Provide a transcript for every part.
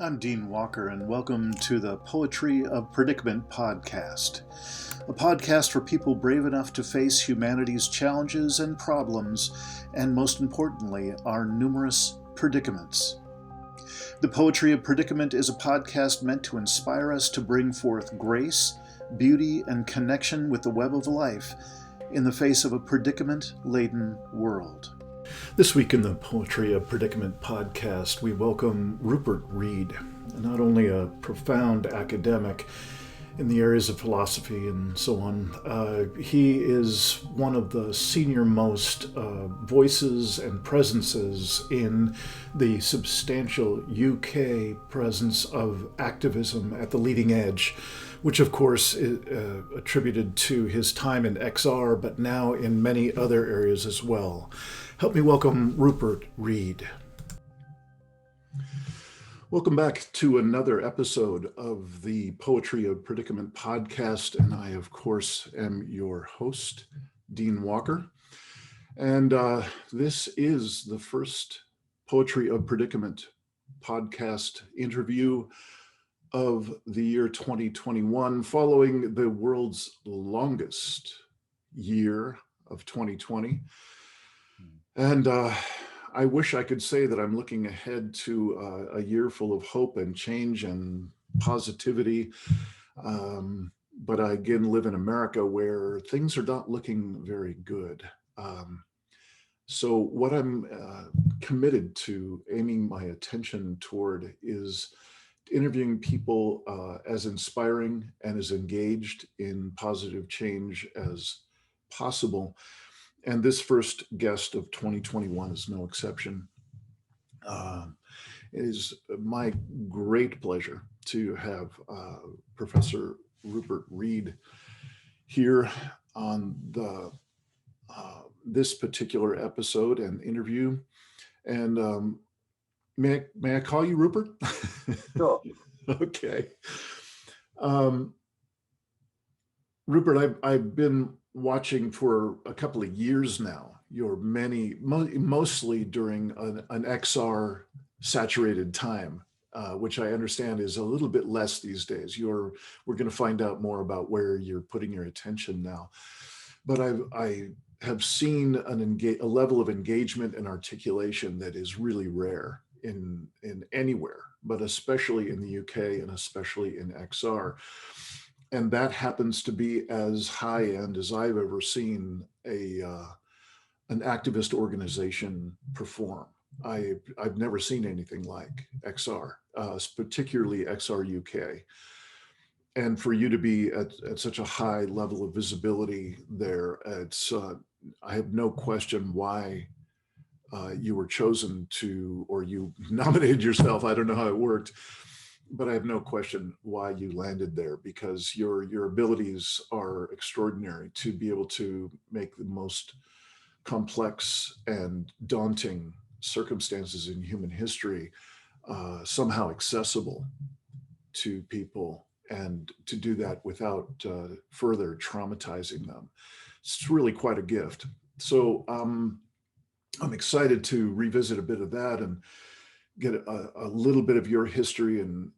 I'm Dean Walker, and welcome to the Poetry of Predicament podcast, a podcast for people brave enough to face humanity's challenges and problems, and most importantly, our numerous predicaments. The Poetry of Predicament is a podcast meant to inspire us to bring forth grace, beauty, and connection with the web of life in the face of a predicament-laden world. This week in the Poetry of Predicament podcast, we welcome Rupert Read, not only a profound academic in the areas of philosophy and so on. He is one of the senior-most voices and presences in the substantial UK presence of activism at the leading edge, which of course is attributed to his time in XR, but now in many other areas as well. Help me welcome Rupert Read. Welcome back to another episode of the Poetry of Predicament podcast, and I, of course, am your host, Dean Walker. And this is the first Poetry of Predicament podcast interview of the year 2021, following the world's longest year of 2020. And I wish I could say that I'm looking ahead to a year full of hope and change and positivity. But I again live in America where things are not looking very good. So what I'm committed to aiming my attention toward is interviewing people as inspiring and as engaged in positive change as possible. And this first guest of 2021 is no exception. It is my great pleasure to have Professor Rupert Read here on this particular episode and interview. And may I call you Rupert? Sure. Okay. Rupert, I've been watching for a couple of years now your mostly during an XR saturated time, which I understand is a little bit less these days. We're going to find out more about where you're putting your attention now. But I have seen a level of engagement and articulation that is really rare in anywhere, but especially in the UK and especially in XR. And that happens to be as high-end as I've ever seen an activist organization perform. I've never seen anything like XR, particularly XR UK. And for you to be at such a high level of visibility there, I have no question why you were chosen to, or you nominated yourself. I don't know how it worked. But I have no question why you landed there, because your abilities are extraordinary to be able to make the most complex and daunting circumstances in human history somehow accessible to people, and to do that without further traumatizing them. It's really quite a gift. So I'm excited to revisit a bit of that and get a little bit of your history and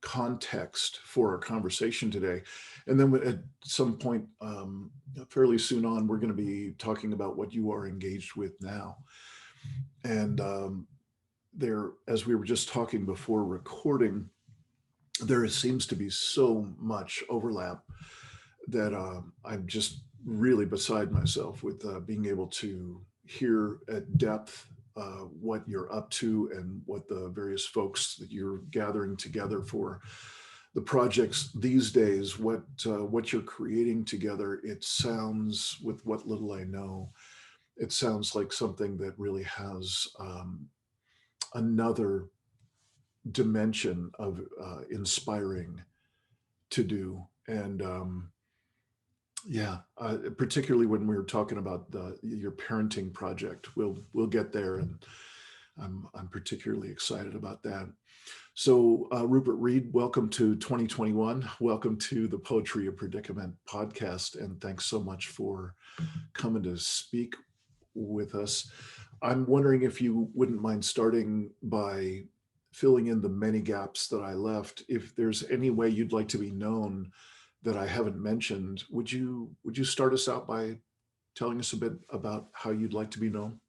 context for our conversation today. And then at some point, fairly soon on, we're going to be talking about what you are engaged with now. And there, as we were just talking before recording, there seems to be so much overlap that I'm just really beside myself with being able to hear at depth what you're up to and what the various folks that you're gathering together for the projects these days, what you're creating together. It sounds, with what little I know, it sounds like something that really has another dimension of inspiring to do. And particularly when we were talking about your parenting project, we'll get there, and I'm particularly excited about that. So Rupert Read, welcome to 2021. Welcome to the Poetry of Predicament podcast, and thanks so much for coming to speak with us. I'm wondering if you wouldn't mind starting by filling in the many gaps that I left. If there's any way you'd like to be known that I haven't mentioned, would you start us out by telling us a bit about how you'd like to be known?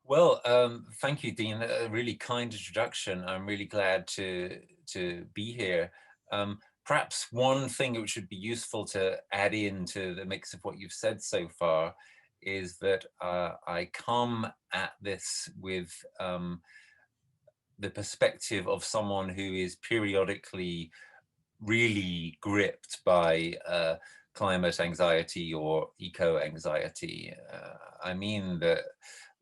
Well, thank you, Dean. A really kind introduction. I'm really glad to be here. Perhaps one thing which would be useful to add into the mix of what you've said so far is that I come at this with the perspective of someone who is periodically really gripped by climate anxiety or eco anxiety. I mean that,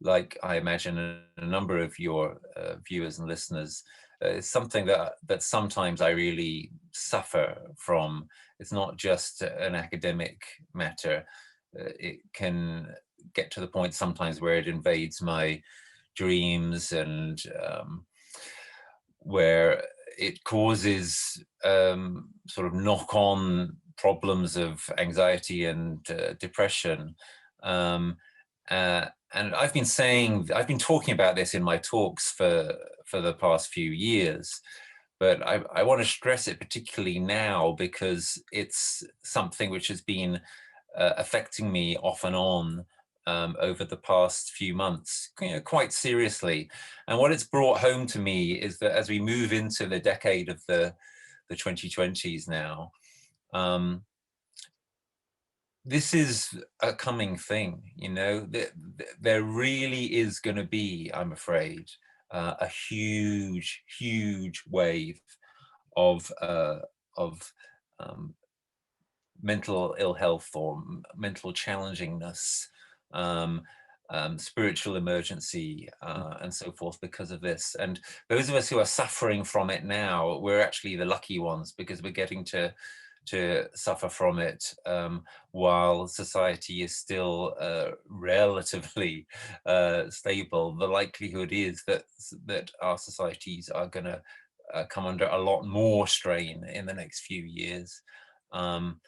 like I imagine a number of your viewers and listeners, it's something that sometimes I really suffer from. It's not just an academic matter. It can get to the point sometimes where it invades my dreams, and where it causes sort of knock-on problems of anxiety and depression. Um, and I've been talking about this in my talks for the past few years, but I want to stress it particularly now because it's something which has been affecting me off and on over the past few months, quite seriously. And what it's brought home to me is that as we move into the decade of the 2020s now, um, this is a coming thing. There really is going to be, I'm afraid, a huge, huge wave of of um, mental ill health or mental challengingness, um, spiritual emergency, and so forth because of this. And those of us who are suffering from it now, we're actually the lucky ones because we're getting to suffer from it while society is still relatively stable. The likelihood is that our societies are going to come under a lot more strain in the next few years. Um,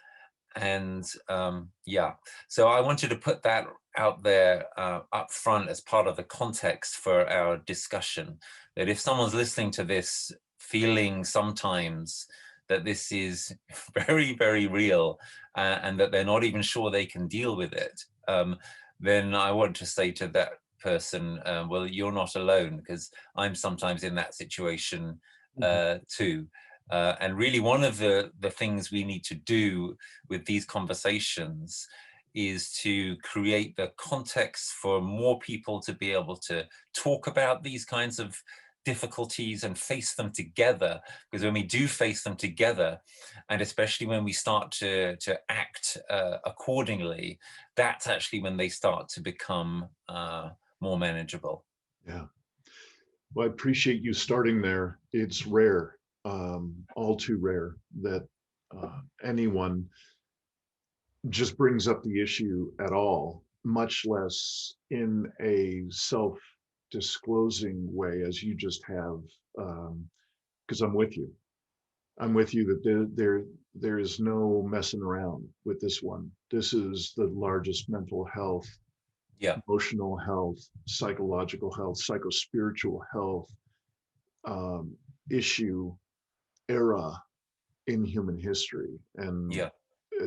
yeah, so I wanted to put that out there up front as part of the context for our discussion, that if someone's listening to this feeling sometimes that this is very, very real, and that they're not even sure they can deal with it, then I want to say to that person, well, you're not alone, because I'm sometimes in that situation Mhm. too. And really one of the things we need to do with these conversations is to create the context for more people to be able to talk about these kinds of difficulties and face them together. Because when we do face them together, and especially when we start to act accordingly, that's actually when they start to become more manageable. Yeah. Well, I appreciate you starting there. It's rare, all too rare, that anyone just brings up the issue at all, much less in a self-disclosing way, as you just have. Because I'm with you. I'm with you that there is no messing around with this one. This is the largest mental health, Yeah, emotional health, psychological health, psychospiritual health um, issue era in human history, and yeah.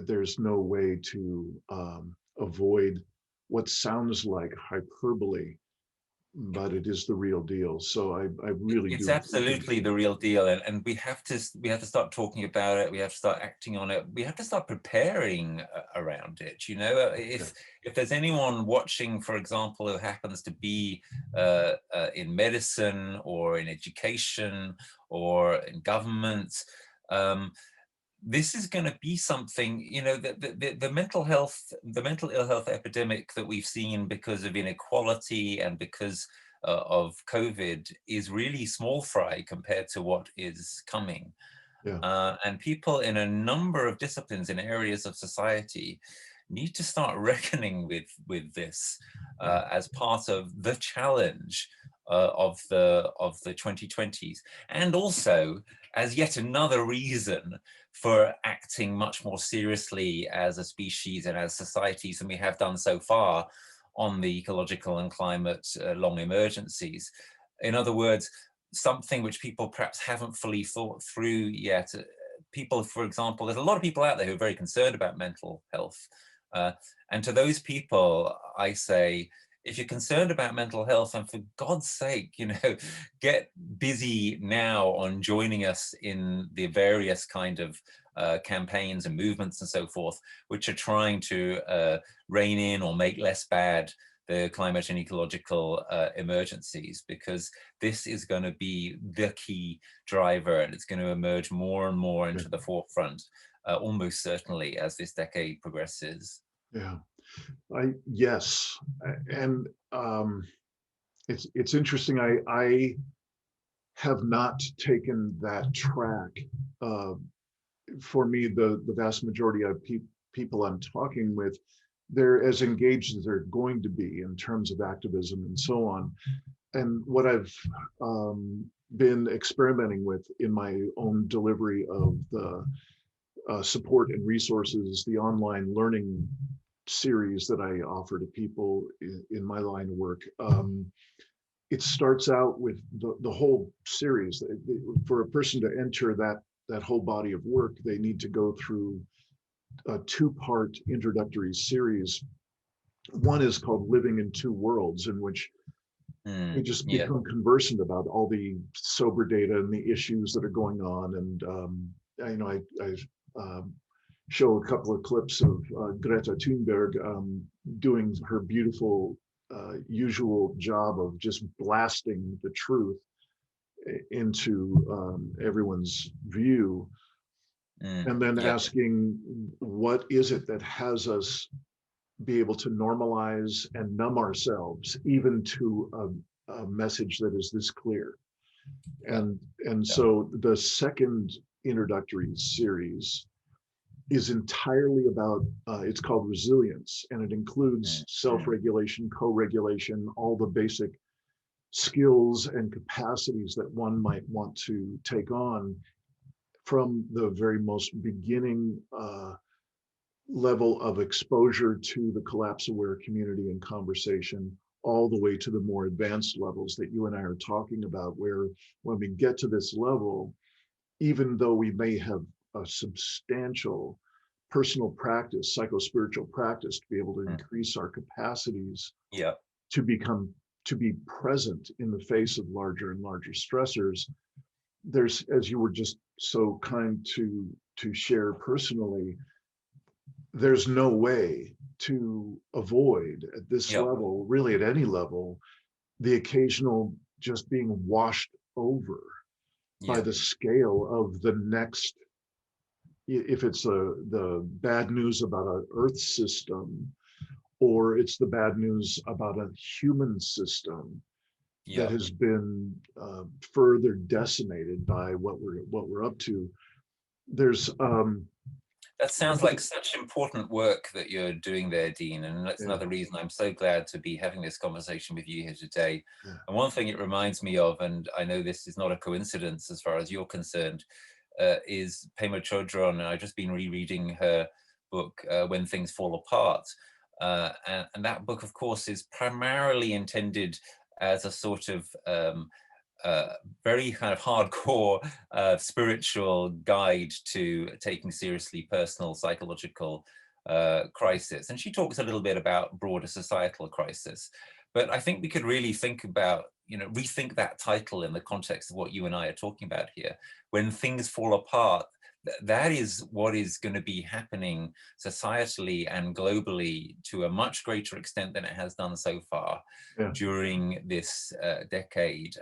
there's no way to avoid what sounds like hyperbole, but it is the real deal. So I really It's do appreciate absolutely you. the real deal, and we have to start talking about it. We have to start acting on it. We have to start preparing around it. Yeah. If there's anyone watching, for example, who happens to be in medicine or in education or in government, um, this is going to be something, the mental ill health epidemic that we've seen because of inequality and because of COVID is really small fry compared to what is coming. Yeah. And people in a number of disciplines in areas of society need to start reckoning with this Yeah. as part of the challenge of the 2020s, and also as yet another reason for acting much more seriously as a species and as societies than we have done so far on the ecological and climate long emergencies. In other words, something which people perhaps haven't fully thought through yet. People, for example, there's a lot of people out there who are very concerned about mental health. And to those people, I say, if you're concerned about mental health, and for God's sake, get busy now on joining us in the various kind of campaigns and movements and so forth, which are trying to rein in or make less bad the climate and ecological emergencies, because this is going to be the key driver, and it's going to emerge more and more into the forefront, almost certainly as this decade progresses. Yeah. Yes, and it's interesting. I have not taken that track. For me, the vast majority of people I'm talking with, they're as engaged as they're going to be in terms of activism and so on. And what I've been experimenting with in my own delivery of the support and resources, the online learning series that I offer to people in my line of work. It starts out with the whole series. For a person to enter that whole body of work, they need to go through a two-part introductory series. One is called Living in Two Worlds, in which we just become conversant about all the sober data and the issues that are going on. And I show a couple of clips of Greta Thunberg doing her beautiful usual job of just blasting the truth into everyone's view, and then asking, what is it that has us be able to normalize and numb ourselves even to a message that is this clear? And so the second introductory series is entirely about, it's called Resilience, and it includes self-regulation, co-regulation, all the basic skills and capacities that one might want to take on from the very most beginning level of exposure to the collapse-aware community and conversation, all the way to the more advanced levels that you and I are talking about, where when we get to this level, even though we may have a substantial personal practice, psycho-spiritual practice, to be able to increase our capacities to be present in the face of larger and larger stressors. There's, as you were just so kind to share personally, there's no way to avoid at this level, really at any level, the occasional just being washed over by the scale of the next, if it's the bad news about an Earth system, or it's the bad news about a human system that has been further decimated by what we're up to. There's that sounds like such important work that you're doing there, Dean, and that's another reason I'm so glad to be having this conversation with you here today. And one thing it reminds me of, and I know this is not a coincidence as far as you're concerned, is Pema Chodron. I've just been rereading her book, When Things Fall Apart. And that book, of course, is primarily intended as a sort of very kind of hardcore spiritual guide to taking seriously personal psychological crisis. And she talks a little bit about broader societal crisis. But I think we could really think about, rethink that title in the context of what you and I are talking about here. When Things Fall Apart, that is what is going to be happening societally and globally to a much greater extent than it has done so far during this decade.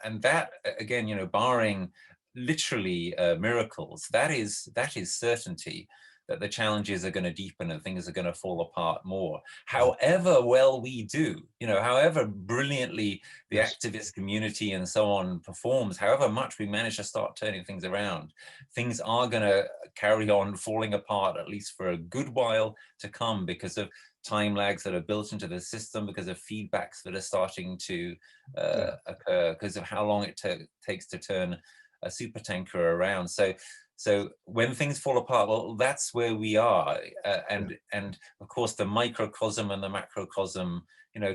And that, again, barring literally miracles, that is certainty that the challenges are going to deepen and things are going to fall apart more. However well we do, however brilliantly the activist community and so on performs, however much we manage to start turning things around, things are going to carry on falling apart, at least for a good while to come, because of time lags that are built into the system, because of feedbacks that are starting to occur, because of how long it takes to turn a super tanker around. So when things fall apart, well, that's where we are. And of course, the microcosm and the macrocosm,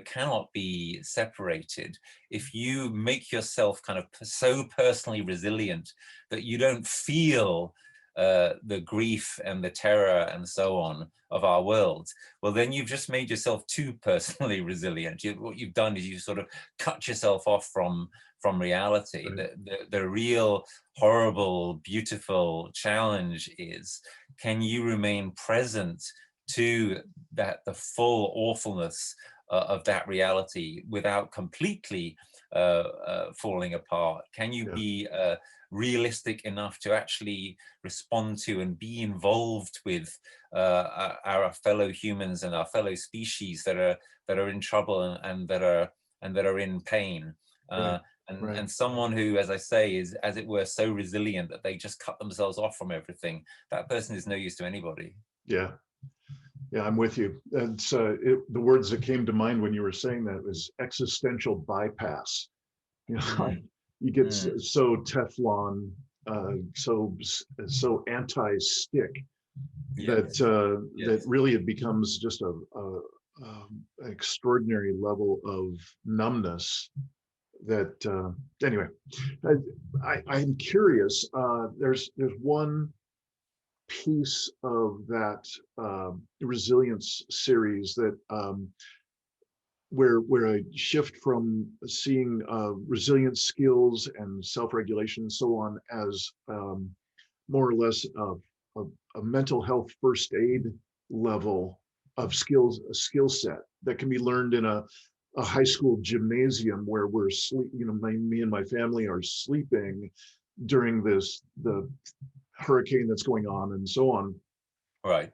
cannot be separated. If you make yourself kind of so personally resilient that you don't feel the grief and the terror and so on of our world, well, then you've just made yourself too personally resilient. What you've done is you sort of cut yourself off from reality. Right. The real horrible, beautiful challenge is, can you remain present to the full awfulness of that reality without completely falling apart? Can you Yeah. be realistic enough to actually respond to and be involved with our fellow humans and our fellow species that are in trouble and that are in pain? Right. And someone who, as I say, is, as it were, so resilient that they just cut themselves off from everything, that person is no use to anybody. Yeah. Yeah, I'm with you. It's the words that came to mind when you were saying that was existential bypass. Mm, You get mm, so Teflon, so anti-stick that yes, that yes. really it becomes just an extraordinary level of numbness. That anyway, I'm curious. There's one piece of that resilience series that where I shift from seeing resilient skills and self-regulation and so on as more or less a mental health first aid level of skills, a skill set that can be learned in a high school gymnasium where we're sleep, me and my family are sleeping during the hurricane that's going on and so on. Right.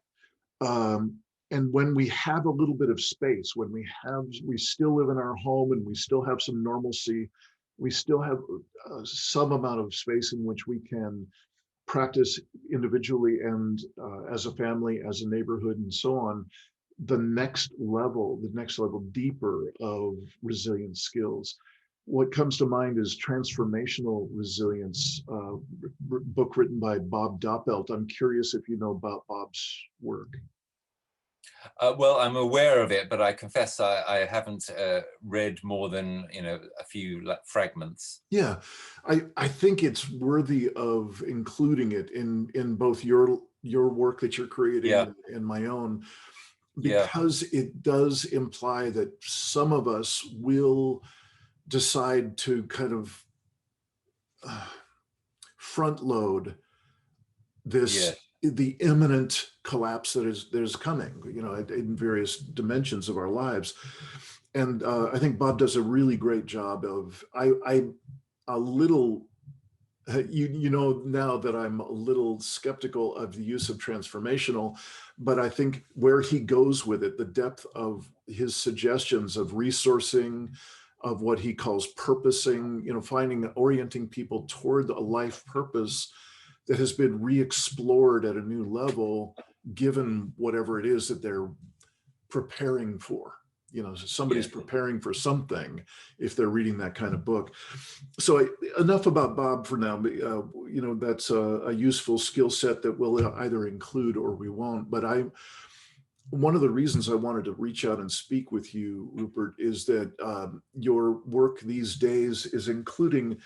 Um, and when we have a little bit of space, when we still live in our home and we still have some normalcy, we still have some amount of space in which we can practice individually and as a family, as a neighborhood, and so on. The next level deeper of resilient skills. What comes to mind is Transformational Resilience, book written by Bob Doppelt. I'm curious if you know about Bob's work. Well, I'm aware of it, but I confess I haven't read more than a few fragments. Yeah, I think it's worthy of including it in both your work that you're creating Yeah, and my own, yeah, because it does imply that some of us will decide to kind of uh, front load yeah. the imminent collapse that is coming, in various dimensions of our lives. And I think Bob does a really great job of I a little you know now that I'm a little skeptical of the use of transformational, but I think where he goes with it, the depth of his suggestions of resourcing, of what he calls purposing, finding, orienting people toward a life purpose that has been re-explored at a new level, given whatever it is that they're preparing for. Somebody's Yeah. preparing for something if they're reading that kind of book. So enough about Bob for now. That's a useful skill set that we'll either include or we won't. But one of the reasons I wanted to reach out and speak with you, Rupert, is that your work these days is including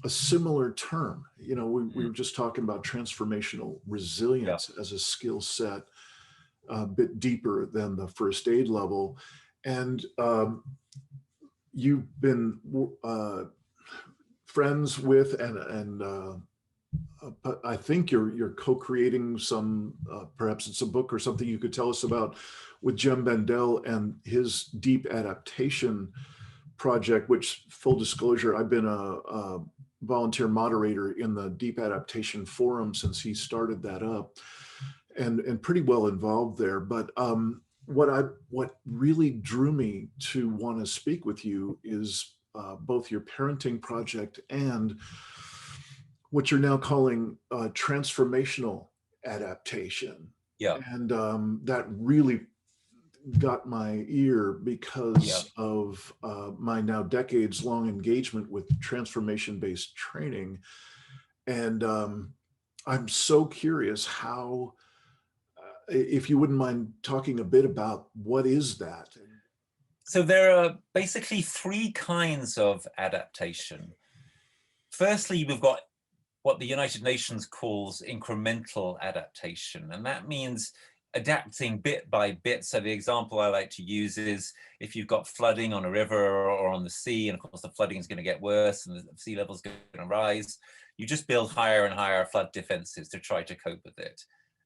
a similar term. We were just talking about transformational Yeah. resilience as a skill set, a bit deeper than the first aid level. And you've been friends with and I think you're co-creating some, perhaps it's a book or something you could tell us about, with Jem Bendell and his deep adaptation project, which, full disclosure, I've been a volunteer moderator in the deep adaptation forum since he started that up, and pretty well involved there. But what really drew me to want to speak with you is both your parenting project and what you're now calling transformational adaptation. Yeah. And that really got my ear Yeah. because of my now decades long engagement with transformation based training. And I'm so curious how, if you wouldn't mind talking a bit about what is that? So there are basically three kinds of adaptation. Firstly, we've got what the United Nations calls incremental adaptation, and that means adapting bit by bit. So the example I like to use is if you've got flooding on a river or on the sea, and of course the flooding is going to get worse and the sea level is going to rise, you just build higher and higher flood defenses to try to cope with it.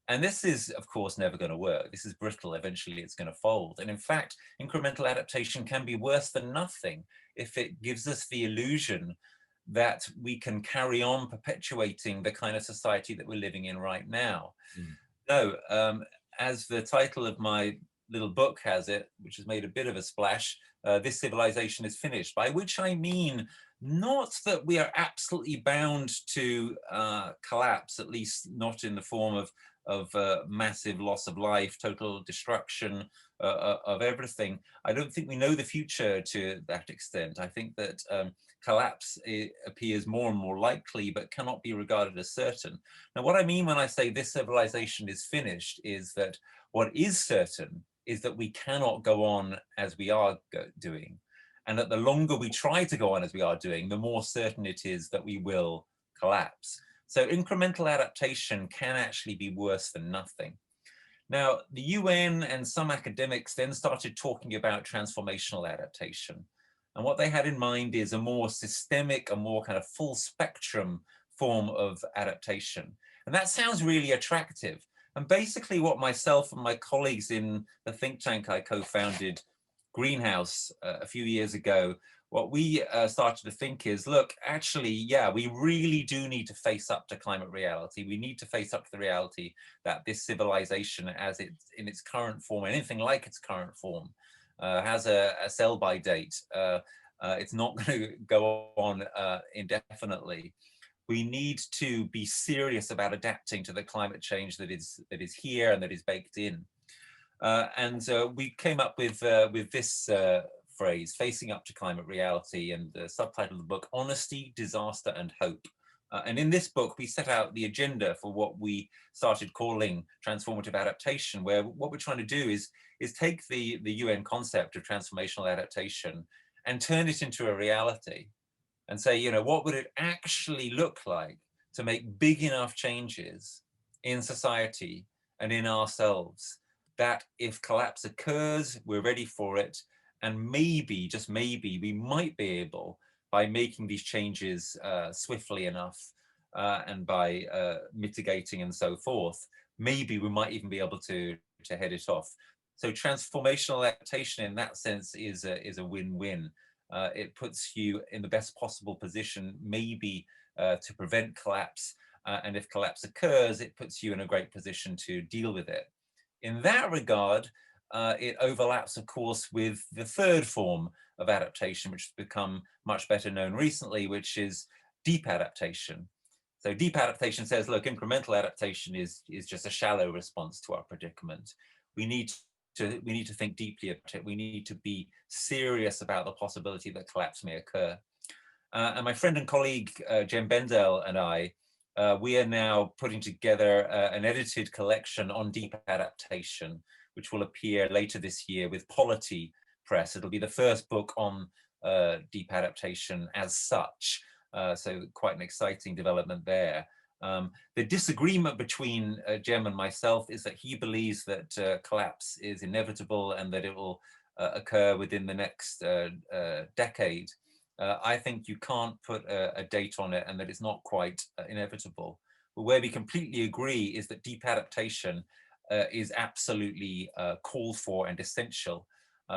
And this is, of course, never going to work. This is brittle. Eventually, it's going to fold. And in fact, incremental adaptation can be worse than nothing if it gives us the illusion that we can carry on perpetuating the kind of society that we're living in right now. Mm. No, as the title of my little book has it, which has made a bit of a splash, this civilization is finished, by which I mean not that we are absolutely bound to collapse, at least not in the form of massive loss of life, total destruction of everything. I don't think we know the future to that extent. I think that collapse appears more and more likely, but cannot be regarded as certain. Now, what I mean when I say this civilization is finished is that what is certain is that we cannot go on as we are doing. And that the longer we try to go on as we are doing, the more certain it is that we will collapse. So incremental adaptation can actually be worse than nothing. Now, the UN and some academics then started talking about transformational adaptation. And what they had in mind is a more systemic, a more kind of full spectrum form of adaptation. And that sounds really attractive. And basically what myself and my colleagues in the think tank I co-founded, Greenhouse, a few years ago, what we started to think is, look, actually, yeah, we really do need to face up to climate reality. We need to face up to the reality that this civilization, as it's in its current form, anything like its current form, has a sell-by date. It's not going to go on indefinitely. We need to be serious about adapting to the climate change that is here and that is baked in. And we came up with this phrase, facing up to climate reality, and the subtitle of the book, Honesty, Disaster and Hope. And in this book, we set out the agenda for what we started calling transformative adaptation, where what we're trying to do is take the UN concept of transformational adaptation and turn it into a reality and say, you know, what would it actually look like to make big enough changes in society and in ourselves that if collapse occurs, we're ready for it. And maybe, just maybe, we might be able, by making these changes swiftly enough and by mitigating and so forth, maybe we might even be able to head it off. So transformational adaptation in that sense is a win-win. It puts you in the best possible position, maybe to prevent collapse. And if collapse occurs, it puts you in a great position to deal with it. In that regard, it overlaps, of course, with the third form of adaptation, which has become much better known recently, which is deep adaptation. So deep adaptation says, look, incremental adaptation is just a shallow response to our predicament. We need to think deeply about it. We need to be serious about the possibility that collapse may occur. And my friend and colleague, Jem Bendell, and I, we are now putting together an edited collection on deep adaptation, which will appear later this year with Polity Press. It'll be the first book on deep adaptation as such. So quite an exciting development there. The disagreement between Jem and myself is that he believes that collapse is inevitable and that it will occur within the next decade. I think you can't put a date on it and that it's not quite inevitable. But where we completely agree is that deep adaptation is absolutely called for and essential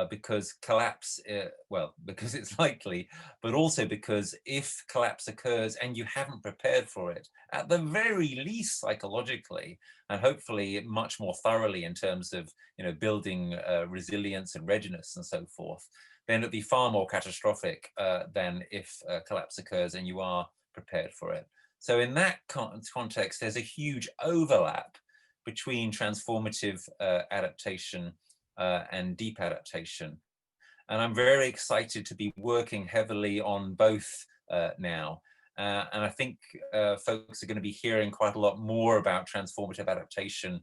because collapse, well, because it's likely, but also because if collapse occurs and you haven't prepared for it, at the very least psychologically, and hopefully much more thoroughly in terms of, you know, building resilience and readiness and so forth, then it'd be far more catastrophic than if collapse occurs and you are prepared for it. So in that context, there's a huge overlap between transformative adaptation and deep adaptation. And I'm very excited to be working heavily on both now. And I think folks are going to be hearing quite a lot more about transformative adaptation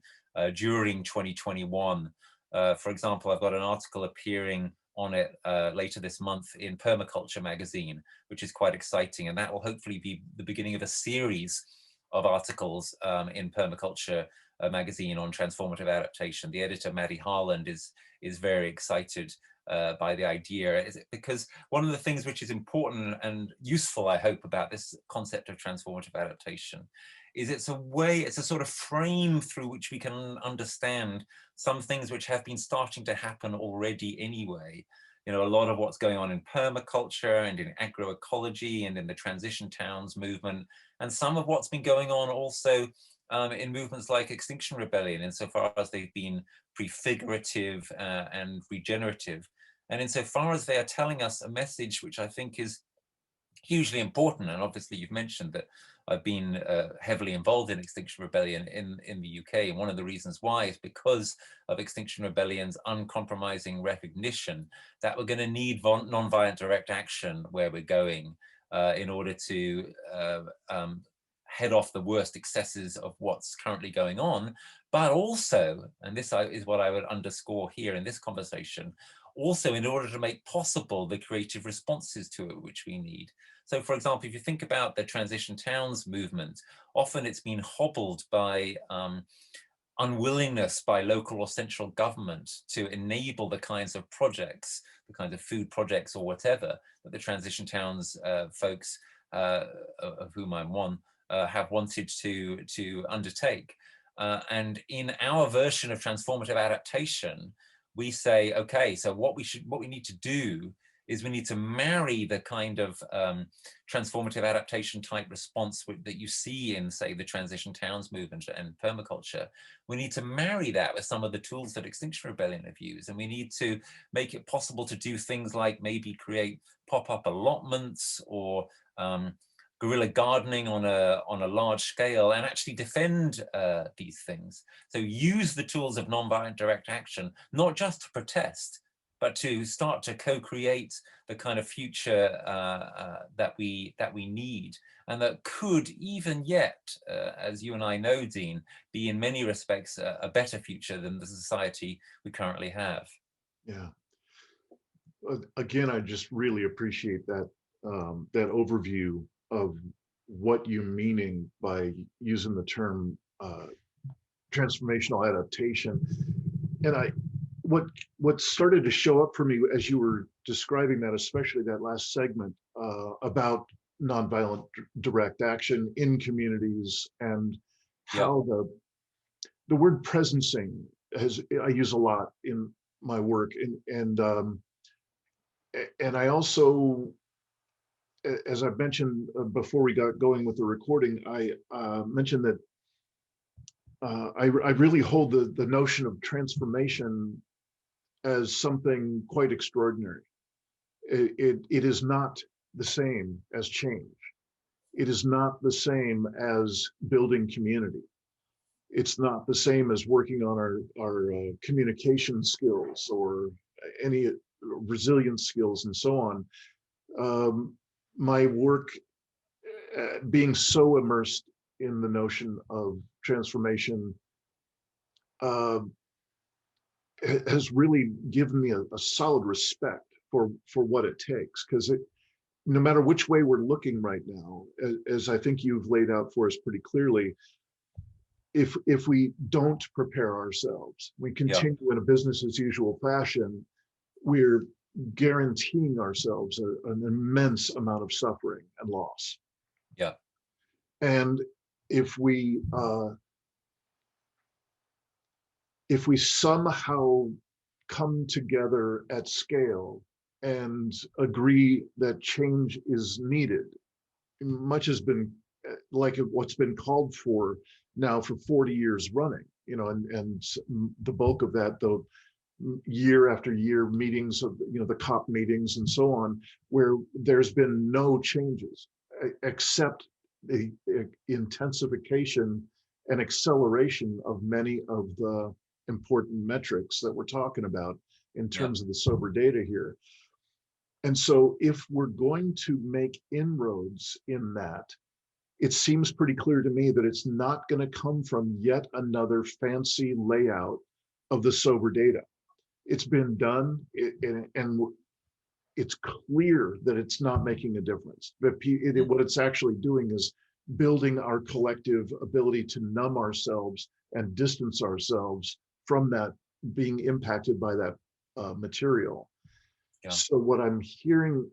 during 2021. For example, I've got an article appearing on it later this month in Permaculture magazine, which is quite exciting. And that will hopefully be the beginning of a series of articles in Permaculture magazine on transformative adaptation. The editor, Maddie Harland, is very excited by the idea, because one of the things which is important and useful, I hope, about this concept of transformative adaptation is it's a sort of frame through which we can understand some things which have been starting to happen already anyway. You know, a lot of what's going on in permaculture and in agroecology and in the transition towns movement, and some of what's been going on also in movements like Extinction Rebellion, insofar as they've been prefigurative and regenerative. And insofar as they are telling us a message which I think is hugely important, and obviously you've mentioned that I've been heavily involved in Extinction Rebellion in the UK, and one of the reasons why is because of Extinction Rebellion's uncompromising recognition that we're going to need non-violent direct action where we're going in order to head off the worst excesses of what's currently going on, but also, and this is what I would underscore here in this conversation, also in order to make possible the creative responses to it which we need. So for example, if you think about the transition towns movement, often it's been hobbled by unwillingness by local or central government to enable the kinds of projects, the kinds of food projects or whatever that the transition towns folks, of whom I'm one, have wanted to undertake. And in our version of transformative adaptation, we say, okay, so what we need to do is we need to marry the kind of transformative adaptation type response that you see in, say, the transition towns movement and permaculture. We need to marry that with some of the tools that Extinction Rebellion have used, and we need to make it possible to do things like maybe create pop-up allotments or guerrilla gardening on a large scale, and actually defend these things. So use the tools of nonviolent direct action, not just to protest, but to start to co-create the kind of future that we need, and that could even yet, as you and I know, Dean, be in many respects a better future than the society we currently have. Yeah. Again, I just really appreciate that that overview of what you're meaning by using the term transformational adaptation. And what started to show up for me as you were describing that, especially that last segment about nonviolent direct action in communities, and how the word presencing I use a lot in my work, and I also, as I've mentioned before we got going with the recording, I mentioned that I really hold the notion of transformation as something quite extraordinary. It is not the same as change. It is not the same as building community. It's not the same as working on our communication skills or any resilience skills and so on. My work, being so immersed in the notion of transformation, has really given me a solid respect for what it takes, because no matter which way we're looking right now, as I think you've laid out for us pretty clearly, if we don't prepare ourselves, we continue in a business as usual fashion, we're guaranteeing ourselves an immense amount of suffering and loss. Yeah. And if we somehow come together at scale and agree that change is needed, much has been like what's been called for now for 40 years running, and the bulk of that, though, year after year meetings of, the COP meetings and so on, where there's been no changes except the intensification and acceleration of many of the important metrics that we're talking about in terms of the sober data here. And so if we're going to make inroads in that, it seems pretty clear to me that it's not going to come from yet another fancy layout of the sober data. it's been done, and it's clear that it's not making a difference. That what it's actually doing is building our collective ability to numb ourselves and distance ourselves from that, being impacted by that material. Yeah. So what I'm hearing,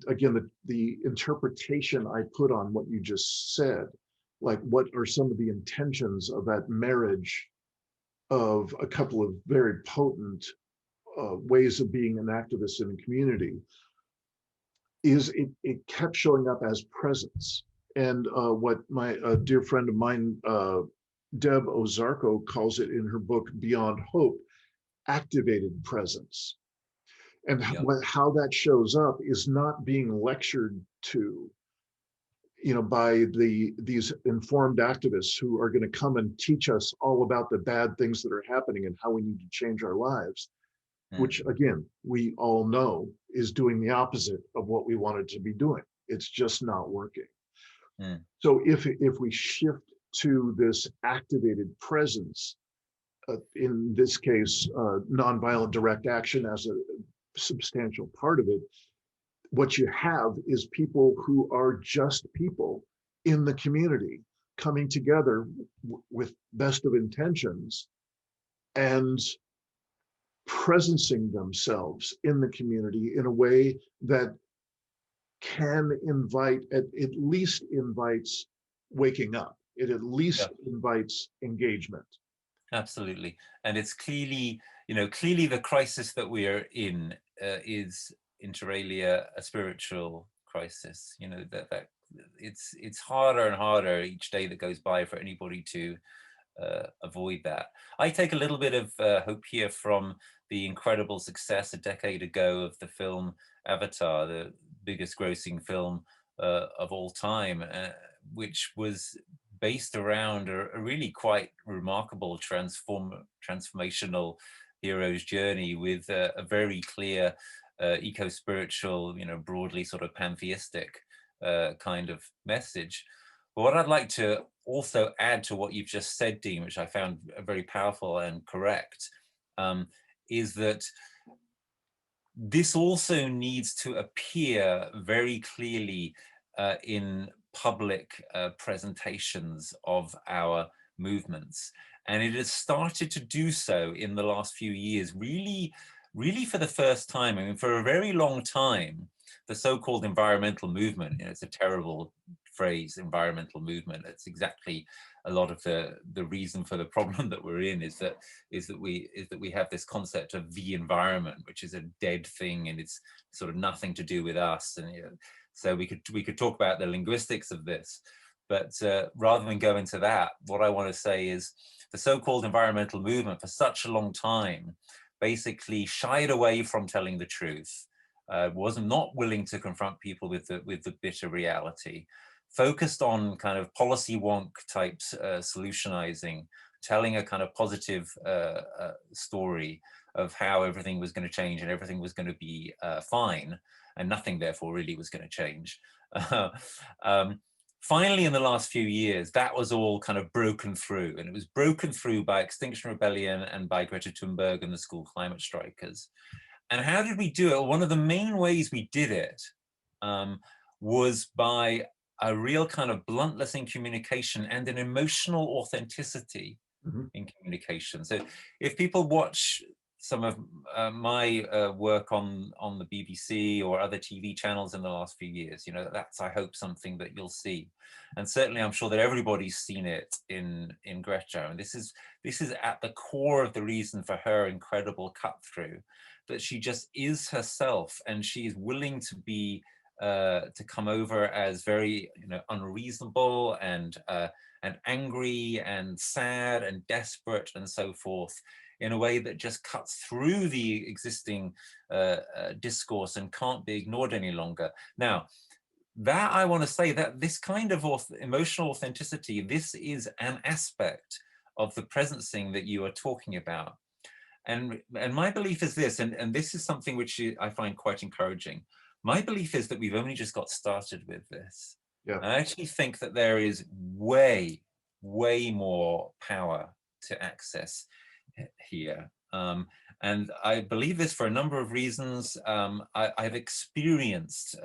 again, the interpretation I put on what you just said, like what are some of the intentions of that marriage of a couple of very potent ways of being an activist in a community, is it kept showing up as presence. And what my dear friend of mine, Deb Ozarko, calls it in her book, Beyond Hope, activated presence. And Yeah. how that shows up is not being lectured to, by these informed activists who are going to come and teach us all about the bad things that are happening and how we need to change our lives, which again, we all know is doing the opposite of what we wanted to be doing. It's just not working. So if we shift to this activated presence, in this case, nonviolent direct action as a substantial part of it, what you have is people who are just people in the community coming together with best of intentions and presencing themselves in the community in a way that can invite, at least invites waking up. It at least invites engagement. Absolutely. And it's clearly, clearly the crisis that we are in is inter alia a spiritual crisis. That it's harder and harder each day that goes by for anybody to avoid that. I take a little bit of hope here from the incredible success a decade ago of the film Avatar, the biggest grossing film of all time, which was based around a really quite remarkable transformational hero's journey with a very clear eco-spiritual, broadly sort of pantheistic kind of message. But what I'd like to also add to what you've just said, Dean, which I found very powerful and correct, is that this also needs to appear very clearly in public presentations of our movements. And it has started to do so in the last few years, really for the first time. I mean, for a very long time, the so-called environmental movement, it's a terrible phrase, environmental movement. It's exactly a lot of the reason for the problem that we're in is that we have this concept of the environment, which is a dead thing and it's sort of nothing to do with us. And so we could talk about the linguistics of this, but rather than go into that, what I want to say is the so-called environmental movement for such a long time basically shied away from telling the truth, was not willing to confront people with the bitter reality, focused on kind of policy wonk types, solutionizing, telling a kind of positive story of how everything was going to change and everything was going to be fine, and nothing therefore really was going to change. Finally, in the last few years, that was all kind of broken through, and it was broken through by Extinction Rebellion and by Greta Thunberg and the school climate strikers. And how did we do it? Well, one of the main ways we did it was by a real kind of bluntness in communication and an emotional authenticity in communication. So if people watch some of my work on the BBC or other TV channels in the last few years, that's, I hope, something that you'll see. And certainly I'm sure that everybody's seen it in Greta. And this is at the core of the reason for her incredible cut through, that she just is herself, and she is willing to be to come over as very unreasonable and angry and sad and desperate and so forth, in a way that just cuts through the existing discourse and can't be ignored any longer. Now, that I want to say that this kind of emotional authenticity, this is an aspect of the presencing that you are talking about. And my belief is this, and this is something which I find quite encouraging. My belief is that we've only just got started with this. Yeah. I actually think that there is way, way more power to access here. And I believe this for a number of reasons. I've experienced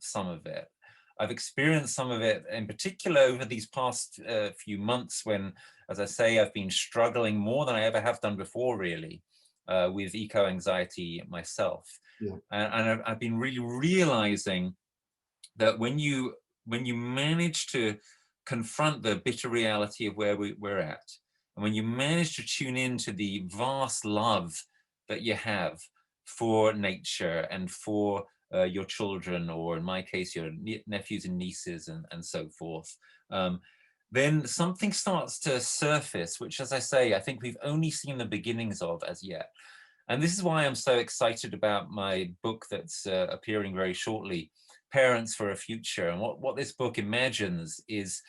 some of it. I've experienced some of it in particular over these past few months when, as I say, I've been struggling more than I ever have done before, really, with eco-anxiety myself. Yeah. And I've been really realizing that when you manage to confront the bitter reality of where we're at, and when you manage to tune into the vast love that you have for nature and for your children, or in my case, your nephews and nieces, and so forth, then something starts to surface, which, as I say, I think we've only seen the beginnings of as yet. And this is why I'm so excited about my book that's appearing very shortly, Parents for a Future. And what this book imagines is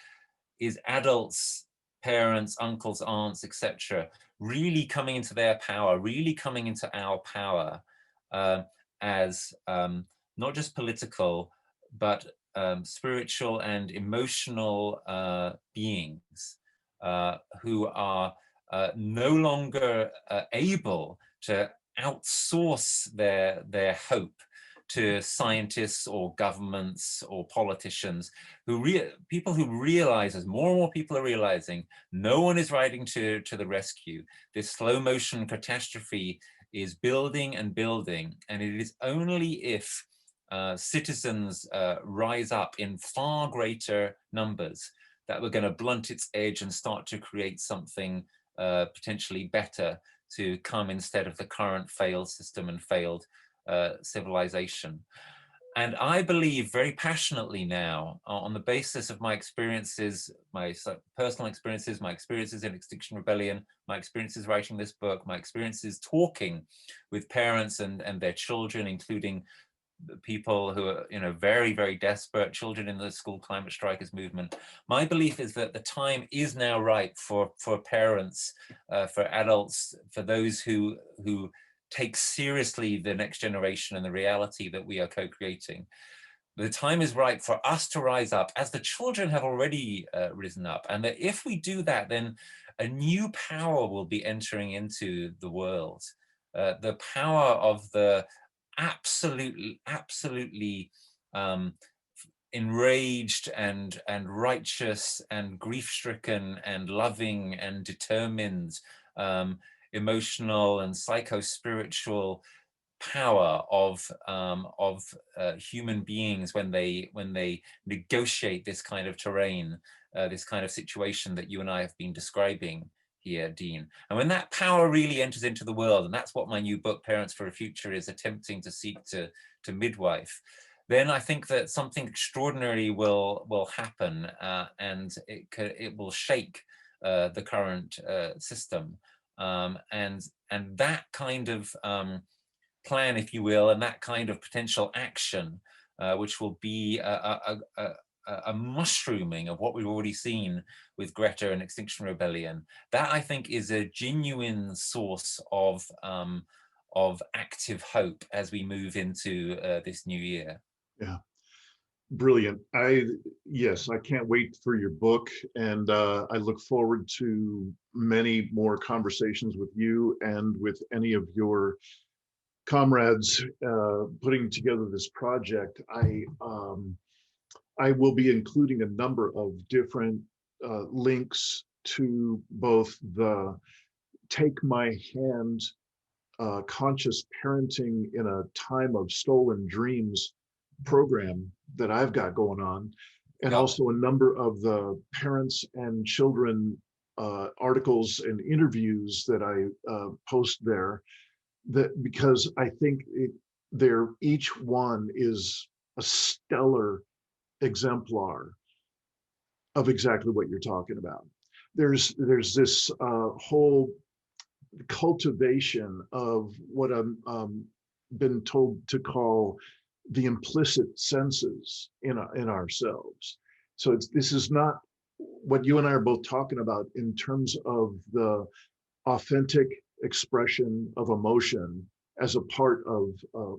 adults, parents, uncles, aunts, etc., really coming into their power, really coming into our power as not just political, but spiritual and emotional beings who are no longer able to outsource their hope to scientists or governments or politicians, people who realize, as more and more people are realizing, no one is riding to the rescue. This slow motion catastrophe is building and building, and it is only if citizens rise up in far greater numbers that we're going to blunt its edge and start to create something potentially better to come instead of the current failed system and failed civilization. And I believe very passionately now, on the basis of my experiences, my personal experiences, my experiences in Extinction Rebellion, my experiences writing this book, my experiences talking with parents and their children, including people who are, very, very desperate, children in the school climate strikers movement. My belief is that the time is now right for parents, for adults, for those who take seriously the next generation and the reality that we are co-creating. The time is right for us to rise up, as the children have already risen up, and that if we do that, then a new power will be entering into the world. The power of the absolutely enraged and righteous and grief-stricken and loving and determined, emotional and psycho-spiritual power of human beings when they negotiate this kind of terrain, this kind of situation that you and I have been describing here, Dean. And when that power really enters into the world, and that's what my new book, Parents for a Future, is attempting to seek to midwife, then I think that something extraordinary will happen, and it will shake the current system. And that kind of plan, if you will, and that kind of potential action, which will be a mushrooming of what we've already seen with Greta and Extinction Rebellion, that I think is a genuine source of active hope as we move into this new year. Yeah, brilliant. Yes, I can't wait for your book, and I look forward to many more conversations with you and with any of your comrades putting together this project. I will be including a number of different links to both the Take My Hand conscious parenting in a time of stolen dreams program that I've got going on, and Yep. also a number of the parents and children articles and interviews that I post there, that because I think each one is a stellar exemplar of exactly what you're talking about. There's this whole cultivation of what I'm been told to call the implicit senses in ourselves. So this is not what you and I are both talking about in terms of the authentic expression of emotion as a part of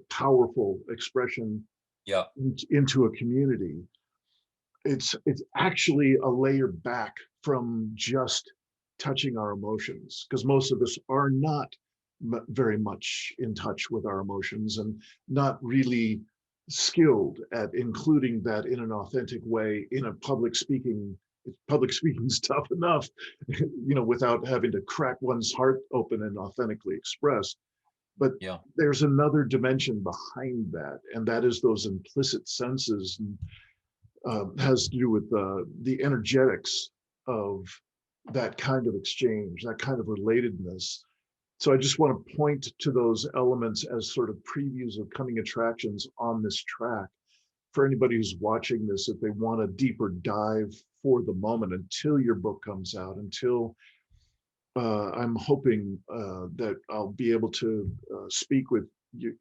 powerful expression Yeah. into a community. It's actually a layer back from just touching our emotions, because most of us are not very much in touch with our emotions and not really skilled at including that in an authentic way in a public speaking's tough enough, without having to crack one's heart open and authentically express. But Yeah. there's another dimension behind that, and that is those implicit senses, and has to do with the energetics of that kind of exchange, that kind of relatedness. So I just want to point to those elements as sort of previews of coming attractions on this track for anybody who's watching this, if they want a deeper dive for the moment until your book comes out, until I'm hoping that I'll be able to speak with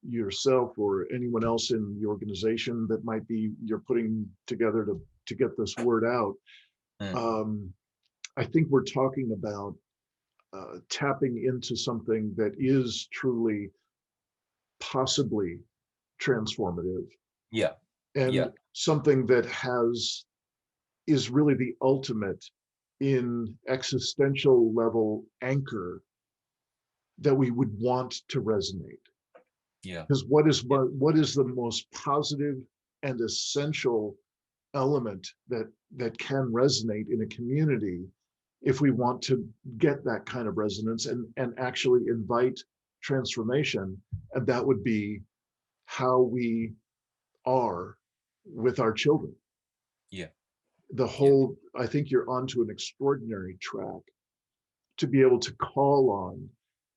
yourself or anyone else in the organization that might be you're putting together to get this word out. Mm. I think we're talking about tapping into something that is truly possibly transformative, Yeah. and Yeah. something that is really the ultimate in existential level anchor that we would want to resonate. Yeah. Because what is the most positive and essential element that can resonate in a community if we want to get that kind of resonance and actually invite transformation? And that would be how we are with our children. Yeah. The Yeah. whole, I think you're onto an extraordinary track to be able to call on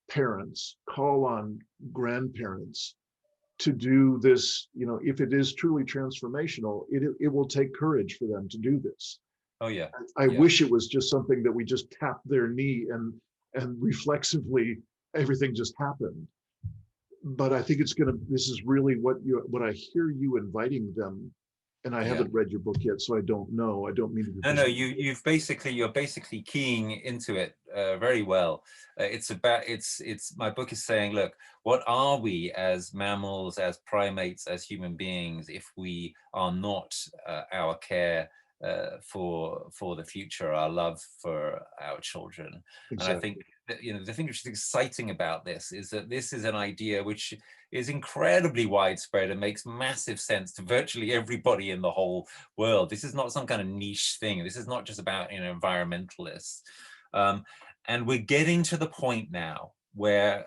parents, call on grandparents to do this. If it is truly transformational, it will take courage for them to do this. Oh yeah. I Yeah. wish it was just something that we just tap their knee and reflexively everything just happened. But I think this is really what I hear you inviting them. And I Yeah. haven't read your book yet, so I don't know. I don't mean to be No, presumptuous. you're basically keying into it very well. It's my book is saying, look, what are we as mammals, as primates, as human beings, if we are not our care for the future, our love for our children? And I think Exactly. that, the thing which is exciting about this is that this is an idea which is incredibly widespread and makes massive sense to virtually everybody in the whole world. This is not some kind of niche thing. This is not just about environmentalists. And we're getting to the point now where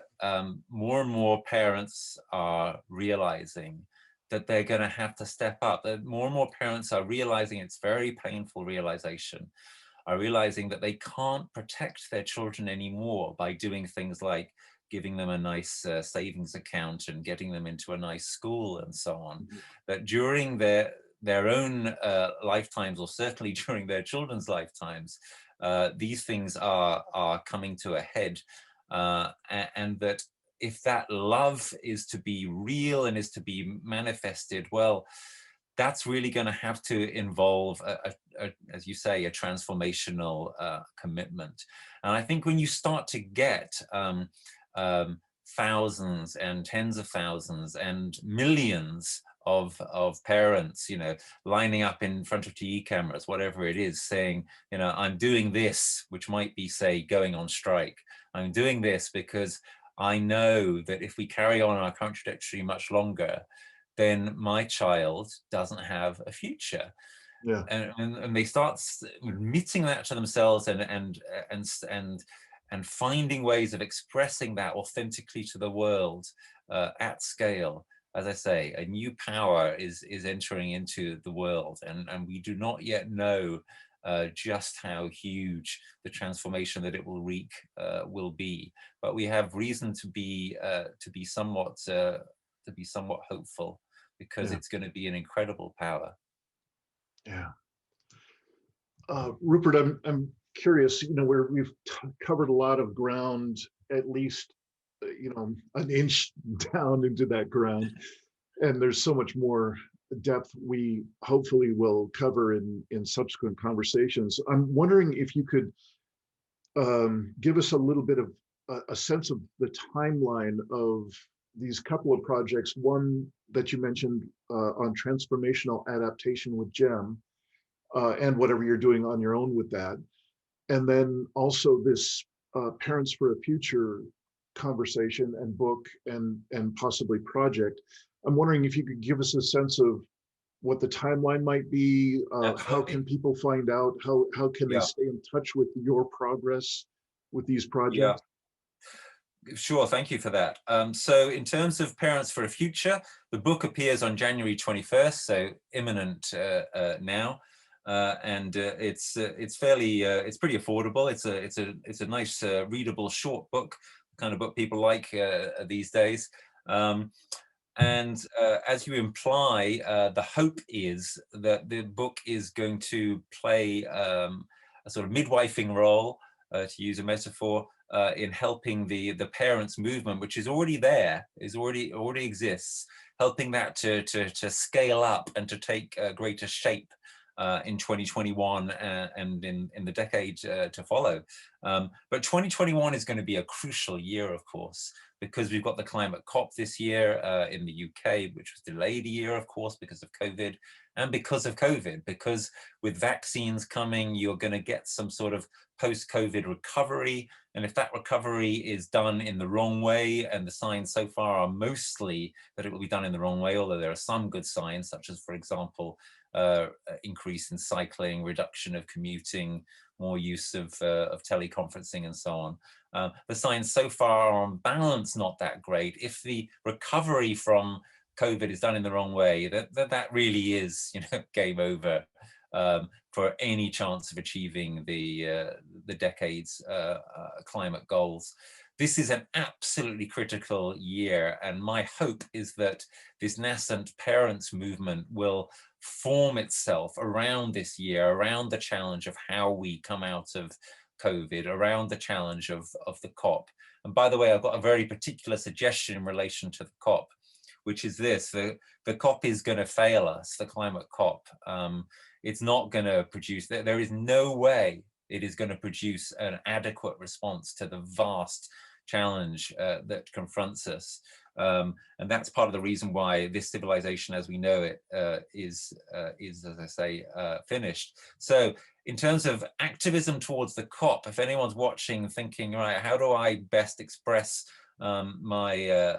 more and more parents are realizing that they're going to have to step up. That more and more parents are realizing, it's very painful realization, are realizing that they can't protect their children anymore by doing things like giving them a nice savings account and getting them into a nice school and so on. Mhm. That during their own lifetimes, or certainly during their children's lifetimes, these things are coming to a head, and that if that love is to be real and is to be manifested, well, that's really going to have to involve, as you say, a transformational commitment. And I think when you start to get thousands and tens of thousands and millions of parents, lining up in front of TV cameras, whatever it is, saying, I'm doing this, which might be, say, going on strike. I'm doing this because I know that if we carry on our current trajectory much longer, then my child doesn't have a future. Yeah. And they start admitting that to themselves and finding ways of expressing that authentically to the world at scale. As I say, a new power is entering into the world, and we do not yet know just how huge the transformation that it will wreak will be. But we have reason to be somewhat hopeful, because Yeah. it's going to be an incredible power. Yeah. Rupert, I'm curious. We've covered a lot of ground, at least an inch down into that ground, and there's so much more depth we hopefully will cover in subsequent conversations. I'm wondering if you could give us a little bit of a sense of the timeline of these couple of projects. One that you mentioned on transformational adaptation with Jem, and whatever you're doing on your own with that. And then also this Parents for a Future conversation and book and possibly project. I'm wondering if you could give us a sense of what the timeline might be. How Absolutely. can people find out? How can they Yeah. stay in touch with your progress with these Yeah. projects? Sure, thank you for that. So in terms of Parents for a Future, the book appears on January 21st, so imminent now. And it's fairly it's pretty affordable. It's a nice readable short book, the kind of book people like these days. Um, and as you imply, the hope is that the book is going to play a sort of midwifing role, to use a metaphor, in helping the parents movement, which is already there, already exists, helping that to scale up and to take greater shape in 2021 and in the decade to follow. But 2021 is going to be a crucial year, of course, because we've got the climate COP this year in the UK, which was delayed a year, of course, because of COVID, and because with vaccines coming, you're going to get some sort of post-COVID recovery. And if that recovery is done in the wrong way, and the signs so far are mostly that it will be done in the wrong way, although there are some good signs, such as, for example, increase in cycling, reduction of commuting, more use of teleconferencing and so on. The signs so far are on balance not that great. If the recovery from COVID is done in the wrong way, that really is, game over for any chance of achieving the decade's climate goals. This is an absolutely critical year, and my hope is that this nascent parents movement will form itself around this year, around the challenge of how we come out of COVID, around the challenge of the COP. And by the way, I've got a very particular suggestion in relation to the COP, which is this: the COP is going to fail us, the climate COP. It's not going to produce, there is no way it is going to produce an adequate response to the vast challenge that confronts us. And that's part of the reason why this civilization as we know it is, as I say, finished. So in terms of activism towards the COP, if anyone's watching thinking, right, how do I best express my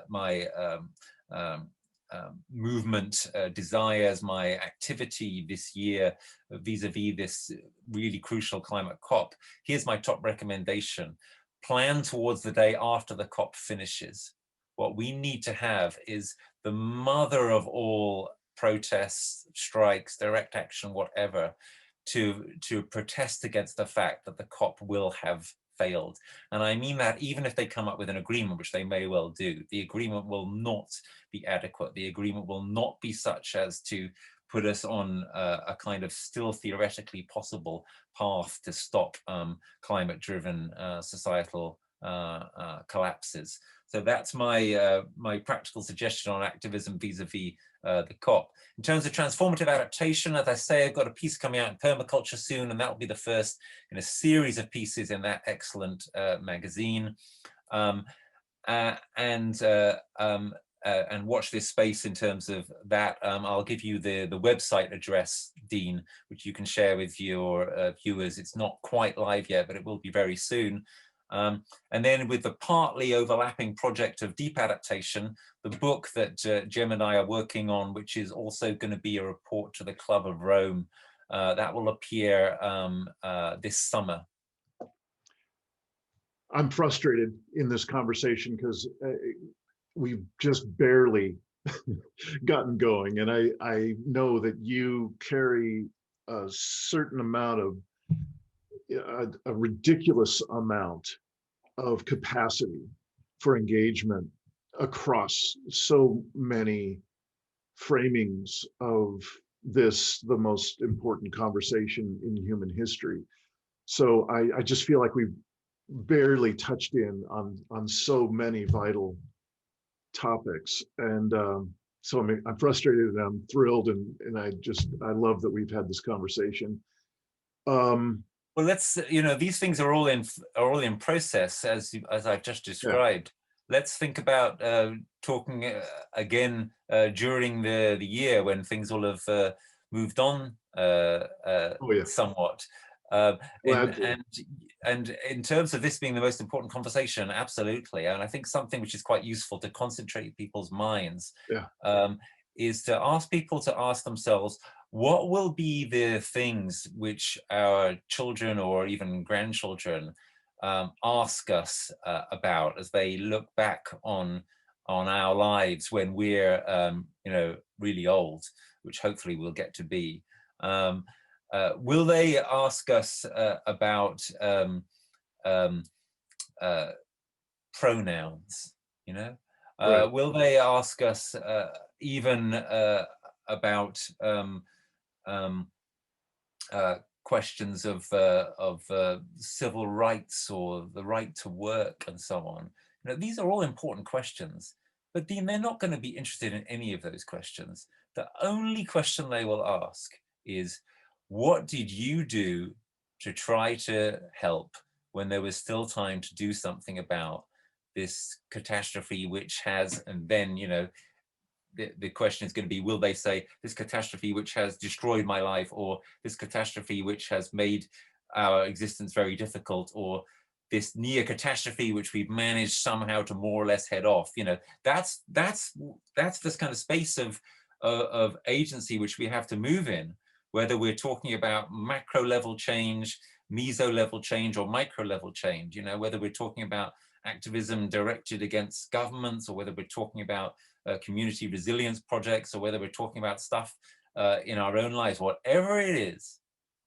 movement desires, my activity this year vis-a-vis this really crucial climate COP, here's my top recommendation. Plan towards the day after the COP finishes. What we need to have is the mother of all protests, strikes, direct action, whatever, to protest against the fact that the COP will have failed. And I mean that even if they come up with an agreement, which they may well do, the agreement will not be adequate. The agreement will not be such as to put us on a kind of still theoretically possible path to stop climate-driven societal collapses. So that's my my practical suggestion on activism vis-a-vis the COP. In terms of transformative adaptation, as I say, I've got a piece coming out in permaculture soon, and that will be the first in a series of pieces in that excellent magazine. And watch this space in terms of that. I'll give you the website address, Dean, which you can share with your viewers. It's not quite live yet, but it will be very soon. And then with the partly overlapping project of deep adaptation, the book that Jem and I are working on, which is also going to be a report to the Club of Rome, that will appear this summer. I'm frustrated in this conversation because we've just barely gotten going. And I know that you carry a certain amount of, a ridiculous amount of capacity for engagement across so many framings of this, the most important conversation in human history. So I just feel like we've barely touched in on so many vital topics. And so I'm frustrated and I'm thrilled, and I love that we've had this conversation. Well, let's, these things are all in process, as I've just described. Yeah. Let's think about talking again during the year when things will have moved on somewhat. And and in terms of this being the most important conversation, absolutely. And I think something which is quite useful to concentrate people's minds is to ask people to ask themselves, what will be the things which our children or even grandchildren ask us about as they look back on our lives when we're really old, which hopefully we'll get to be. Will they ask us about pronouns? Right. Will they ask us even about questions of civil rights or the right to work and so on? These are all important questions, but they're not going to be interested in any of those questions. The only question they will ask is, what did you do to try to help when there was still time to do something about this catastrophe, which has, and then, the question is going to be, will they say, this catastrophe which has destroyed my life, or this catastrophe which has made our existence very difficult, or this near catastrophe which we've managed somehow to more or less head off? That's this kind of space of agency which we have to move in, whether we're talking about macro level change, meso level change, or micro level change, whether we're talking about activism directed against governments, or whether we're talking about community resilience projects, or whether we're talking about stuff in our own lives. Whatever it is,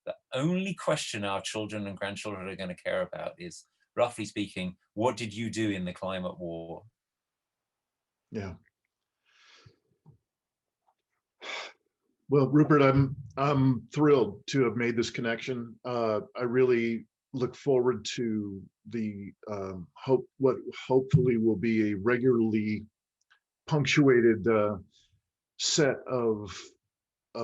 the only question our children and grandchildren are going to care about is, roughly speaking, what did you do in the climate war? Yeah. Well, Rupert, I'm thrilled to have made this connection. I really look forward to the what hopefully will be a regularly punctuated set of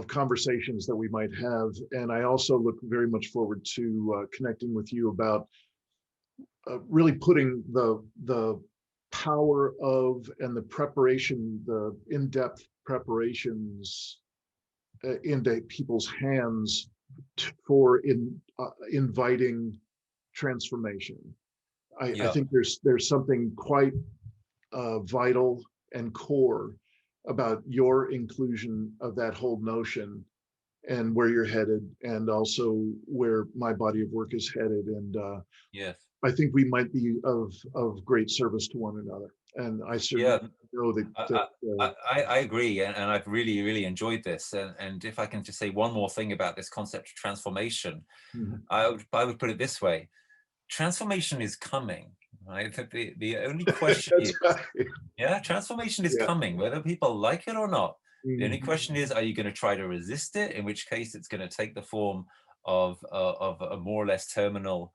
conversations that we might have. And I also look very much forward to connecting with you about really putting the power of and the preparation, the in-depth preparations into people's hands for inviting transformation. I think there's something quite vital and core about your inclusion of that whole notion and where you're headed, and also where my body of work is headed. And yes, I think we might be of great service to one another. And I certainly know that. I agree, and I've really enjoyed this. And if I can just say one more thing about this concept of transformation, I would put it this way: transformation is coming. Right? The only question is, transformation is coming, whether people like it or not. The only question is, are you going to try to resist it? In which case, it's going to take the form of a more or less terminal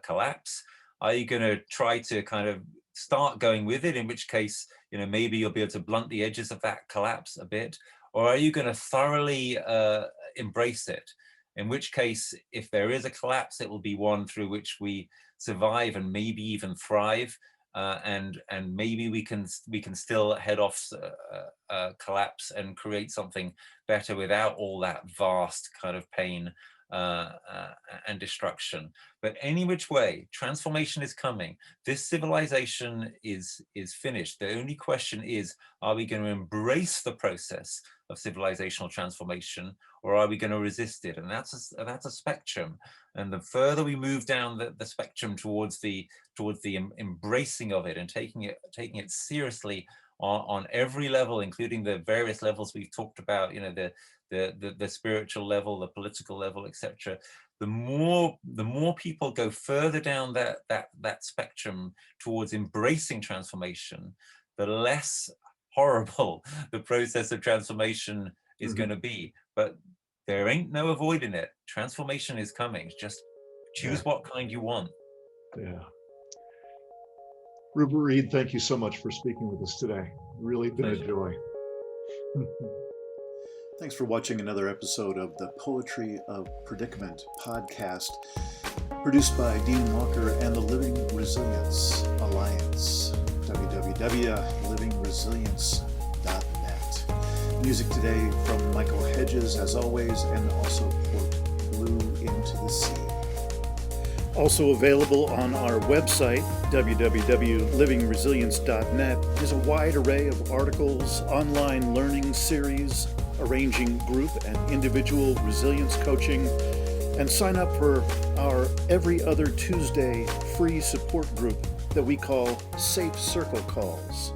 collapse. Are you going to try to kind of start going with it? In which case, maybe you'll be able to blunt the edges of that collapse a bit. Or are you going to thoroughly embrace it? In which case, if there is a collapse, it will be one through which we survive and maybe even thrive. And maybe we can still head off collapse and create something better without all that vast kind of pain and destruction. But any which way, transformation is coming. This civilization is finished. The only question is, are we going to embrace the process of civilizational transformation, or are we going to resist it? And that's a spectrum. And the further we move down the spectrum towards the embracing of it and taking it seriously on every level, including the various levels we've talked about, the spiritual level, the political level, etc. The more people go further down that spectrum towards embracing transformation, the less horrible the process of transformation is going to be. But there ain't no avoiding it. Transformation is coming. Just choose what kind you want. Yeah. Rupert Read, thank you so much for speaking with us today. Really been a joy. Thanks for watching another episode of the Poetry of Predicament podcast, produced by Dean Walker and the Living Resilience Alliance, www.livingresilience.net. Music today from Michael Hedges, as always, and also Port Blue Into the Sea. Also available on our website, www.livingresilience.net, is a wide array of articles, online learning series, arranging group and individual resilience coaching, and sign up for our every other Tuesday free support group that we call Safe Circle Calls.